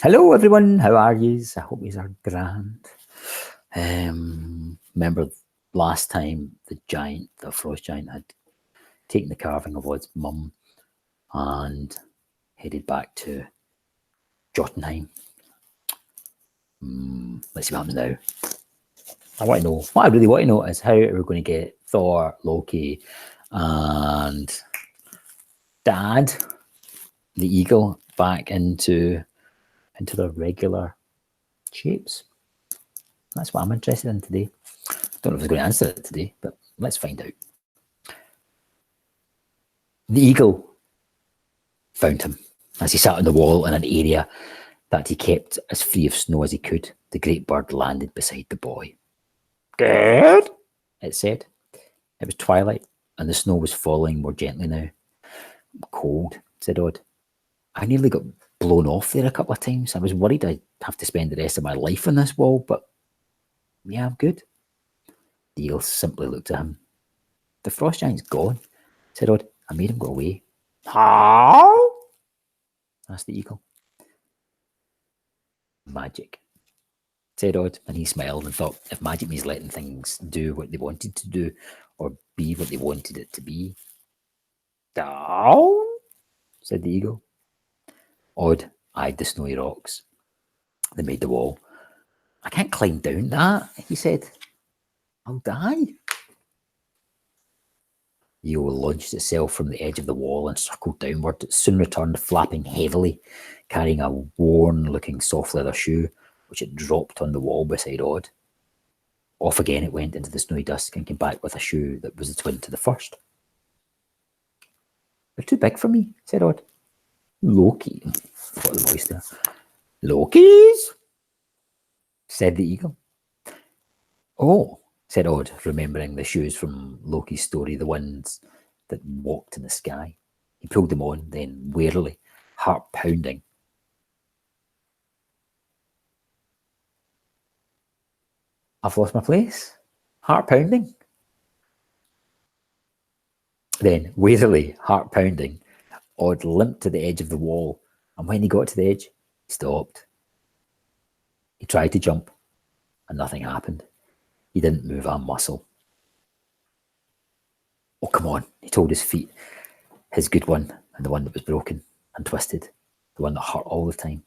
Hello everyone, how are yous? I hope yous are grand. Remember last time the frost giant had taken the carving of Odd's mum and headed back to Jotunheim. Let's see what happens now. What I really want to know is how we're going to get Thor, Loki, and Dad, the eagle, back into their regular shapes. That's what I'm interested in today. Don't know if I was going to answer it today, but let's find out. The eagle found him as he sat on the wall in an area that he kept as free of snow as he could. The great bird landed beside the boy. Good, it said. It was twilight, and the snow was falling more gently now. Cold, said Odd. I nearly got blown off there a couple of times. I was worried I'd have to spend the rest of my life on this wall, but yeah, I'm good. The eagle simply looked at him. The frost giant's gone, said Odd. I made him go away. How? Asked the eagle. Magic, said Odd, and he smiled and thought, if magic means letting things do what they wanted to do or be what they wanted it to be. Down, said the eagle. Odd eyed the snowy rocks that made the wall. I can't climb down that, he said. I'll die. The eagle launched itself from the edge of the wall and circled downward. It soon returned, flapping heavily, carrying a worn-looking soft leather shoe, which it dropped on the wall beside Odd. Off again it went into the snowy dusk and came back with a shoe that was the twin to the first. They're too big for me, said Odd. Loki, thought the voice there. Loki's, said the eagle. Oh, said Odd, remembering the shoes from Loki's story, the ones that walked in the sky. He pulled them on, then warily, heart pounding. I've lost my place. Heart pounding. Then, warily, heart pounding, Odd limped to the edge of the wall, and when he got to the edge, he stopped. He tried to jump, and nothing happened. He didn't move a muscle. Oh, come on, he told his feet, his good one and the one that was broken and twisted, the one that hurt all the time.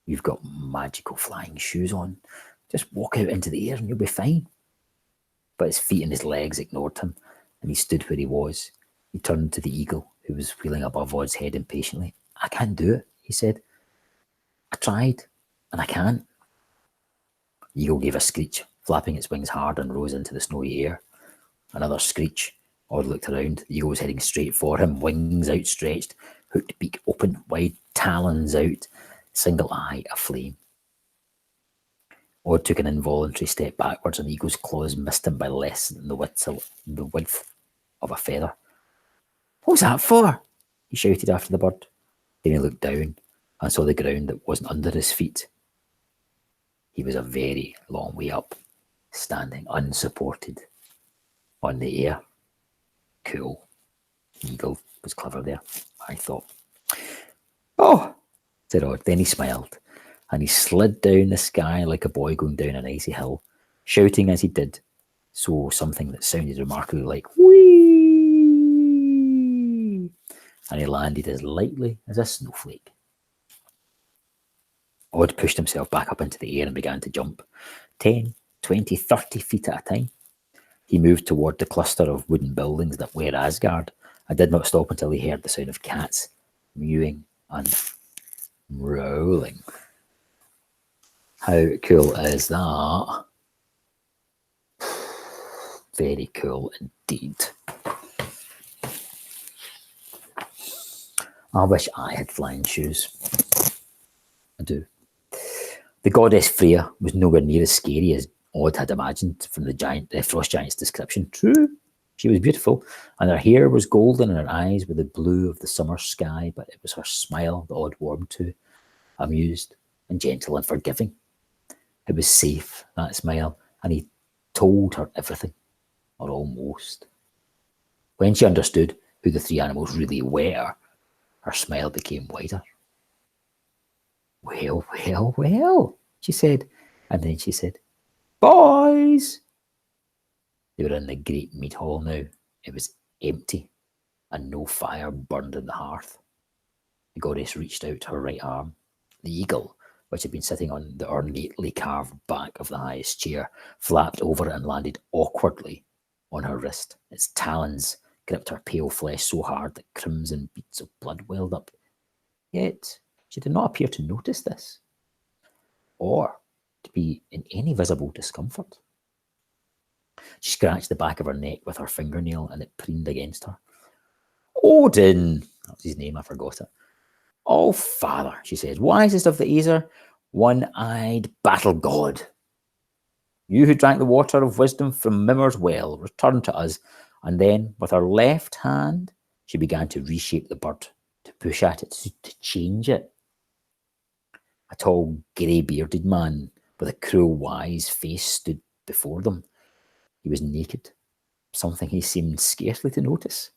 You've got magical flying shoes on. Just walk out into the air and you'll be fine. But his feet and his legs ignored him, and he stood where he was. He turned to the eagle, who was wheeling above Odd's head impatiently. I can't do it, he said. I tried, and I can't. The eagle gave a screech, flapping its wings hard, and rose into the snowy air. Another screech. Odd looked around. The eagle was heading straight for him, wings outstretched, hooked beak open, wide talons out, single eye aflame. Odd took an involuntary step backwards, and the eagle's claws missed him by less than the width of a feather. What's that for? He shouted after the bird. Then he looked down and saw the ground that wasn't under his feet. He was a very long way up, standing unsupported on the air. Cool. The eagle was clever there, I thought. Oh, said Odd. Then he smiled, and he slid down the sky like a boy going down an icy hill, shouting as he did, so something that sounded remarkably like whee, and he landed as lightly as a snowflake. Odd pushed himself back up into the air and began to jump, 10, 20, 30 feet at a time. He moved toward the cluster of wooden buildings that were Asgard, and did not stop until he heard the sound of cats mewing and rolling. How cool is that? Very cool indeed. I wish I had flying shoes. I do. The goddess Freya was nowhere near as scary as Odd had imagined from the frost giant's description. True, she was beautiful, and her hair was golden and her eyes were the blue of the summer sky, but it was her smile that Odd warmed to, amused and gentle and forgiving. It was safe, that smile, and he told her everything, or almost. When she understood who the three animals really were, her smile became wider. Well, well, well, she said. And then she said, boys. They were in the great meat hall now. It was empty, and no fire burned in the hearth. The goddess reached out her right arm. The eagle, which had been sitting on the ornately carved back of the highest chair, flapped over and landed awkwardly on her wrist. Its talons gripped her pale flesh so hard that crimson beads of blood welled up. Yet she did not appear to notice this, or to be in any visible discomfort. She scratched the back of her neck with her fingernail, and it preened against her. Odin, that was his name, I forgot it. Oh, father, she said, wisest of the Aesir, one-eyed battle god. You who drank the water of wisdom from Mimir's well, return to us. And then, with her left hand, she began to reshape the bird, to push at it, to change it. A tall, grey-bearded man with a cruel, wise face stood before them. He was naked, something he seemed scarcely to notice.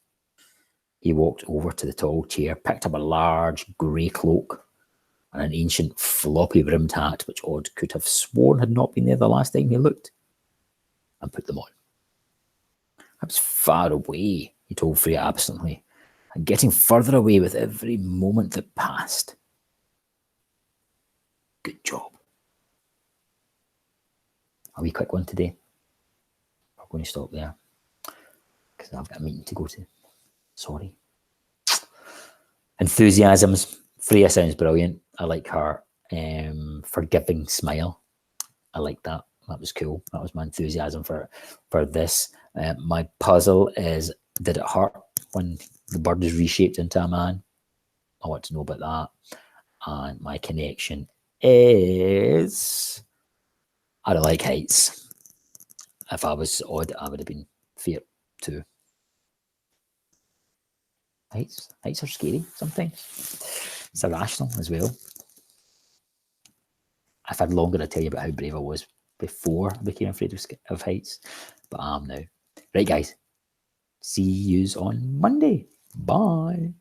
He walked over to the tall chair, picked up a large grey cloak and an ancient floppy-brimmed hat, which Odd could have sworn had not been there the last time he looked, and put them on. I was far away, he told Freya absently, and getting further away with every moment that passed. Good job. A wee quick one today. We're going to stop there because I've got a meeting to go to. Sorry. Enthusiasms. Freya sounds brilliant. I like her forgiving smile. I like that. That was cool. That was my enthusiasm for this. My puzzle is, did it hurt when the bird is reshaped into a man? I want to know about that. And my connection is, I don't like heights. If I was Odd, I would have been fear too. Heights are scary sometimes. It's irrational as well. I've had longer to tell you about how brave I was before I became afraid of heights, but I am now. Right, guys. See yous on Monday. Bye.